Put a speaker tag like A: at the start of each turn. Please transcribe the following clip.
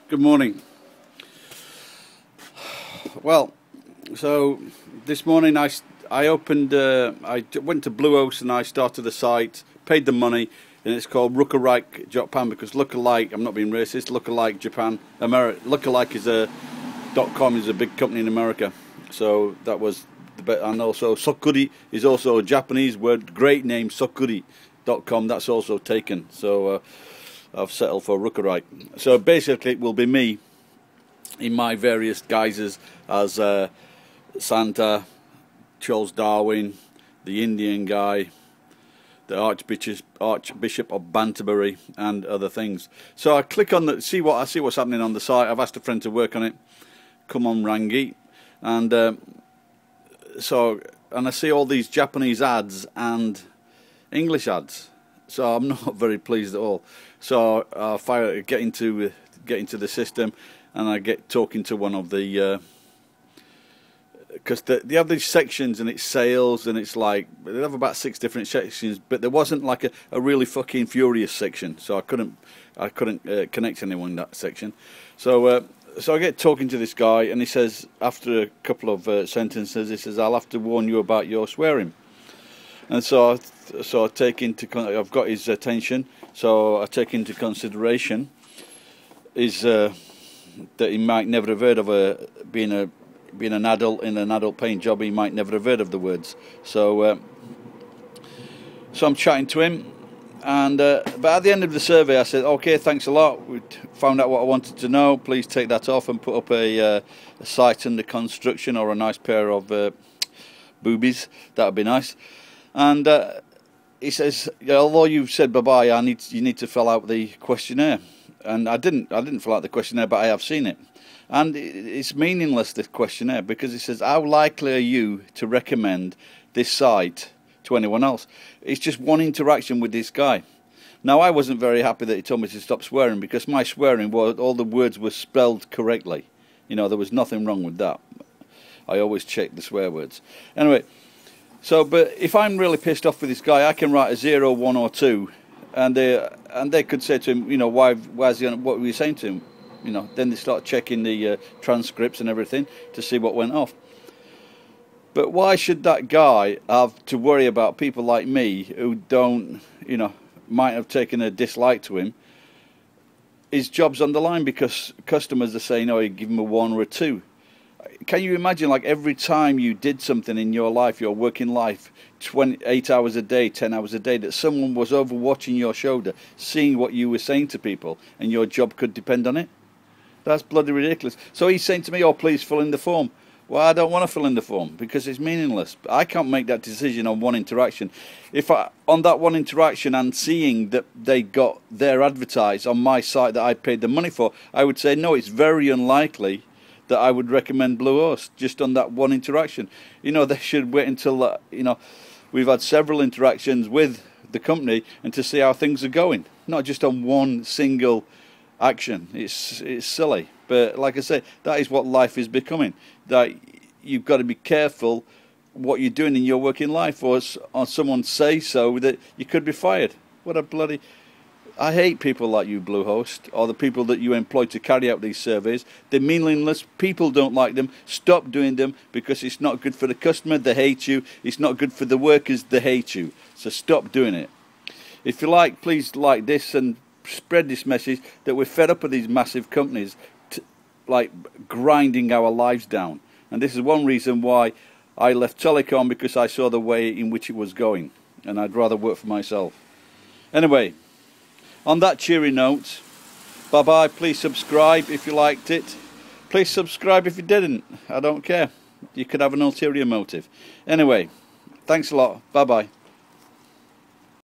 A: Good morning. Well, so this morning I went to Bluehost and I started the site, paid the money, and it's called Lookalike Japan because lookalike, I'm not being racist, lookalike Japan, lookalike is .com is a big company in America. So that was the bit, and also Sokuri is also a Japanese word, great name, Sokuri.com, that's also taken. So I've settled for Lookalike. So basically it will be me in my various guises as Santa, Charles Darwin, the Indian guy, the Archbishop of Banterbury, and other things. So I click on the see what's happening on the site. I've asked a friend to work on it. Come on, Rangi, and I see all these Japanese ads and English ads. So I'm not very pleased at all. So I get into the system, and I get talking to one of the because they have these sections, and it's sales, and it's like they have about 6 different sections, but there wasn't like a really fucking furious section, so I couldn't connect anyone in that section. So I get talking to this guy, and he says, after a couple of sentences, he says, "I'll have to warn you about your swearing." And so I take I've got his attention, so I take into consideration is that he might never have heard of being an adult in an adult paying job. He might never have heard of the words. So I'm chatting to him, and but at the end of the survey I said, "Okay, thanks a lot. We found out what I wanted to know. Please take that off and put up a site under construction or a nice pair of boobies. That would be nice." And he says, "Although you've said bye-bye, you need to fill out the questionnaire." And I didn't fill out the questionnaire, but I have seen it. And it's meaningless, this questionnaire, because it says, how likely are you to recommend this site to anyone else? It's just one interaction with this guy. Now, I wasn't very happy that he told me to stop swearing, because my swearing was, all the words were spelled correctly. You know, there was nothing wrong with that. I always check the swear words. Anyway, so, but if I'm really pissed off with this guy, I can write a 0, 1 or 2, and they could say to him, you know, what were you saying to him? You know, then they start checking the transcripts and everything to see what went off. But why should that guy have to worry about people like me who don't, you know, might have taken a dislike to him? His job's on the line because customers are saying, "Oh, you give him a 1 or a 2." Can you imagine, like, every time you did something in your life, your working life, 8 hours a day, 10 hours a day, that someone was over watching your shoulder, seeing what you were saying to people, and your job could depend on it? That's bloody ridiculous. So he's saying to me, "Oh, please fill in the form." Well, I don't want to fill in the form because it's meaningless. I can't make that decision on one interaction. On that one interaction and seeing that they got their advertised on my site that I paid the money for, I would say, no, it's very unlikely that I would recommend Bluehost just on that one interaction. You know, they should wait until, you know, we've had several interactions with the company and to see how things are going, not just on one single action. It's silly, but like I say, that is what life is becoming. That you've got to be careful what you're doing in your working life, or someone say so that you could be fired. What a bloody... I hate people like you, Bluehost, or the people that you employ to carry out these surveys. They're meaningless. People don't like them. Stop doing them because it's not good for the customer. They hate you. It's not good for the workers. They hate you. So stop doing it. If you like, please like this and spread this message that we're fed up with these massive companies like grinding our lives down. And this is one reason why I left telecom, because I saw the way in which it was going, and I'd rather work for myself. Anyway, on that cheery note, bye bye. Please subscribe if you liked it. Please subscribe if you didn't. I don't care. You could have an ulterior motive. Anyway, thanks a lot. Bye bye.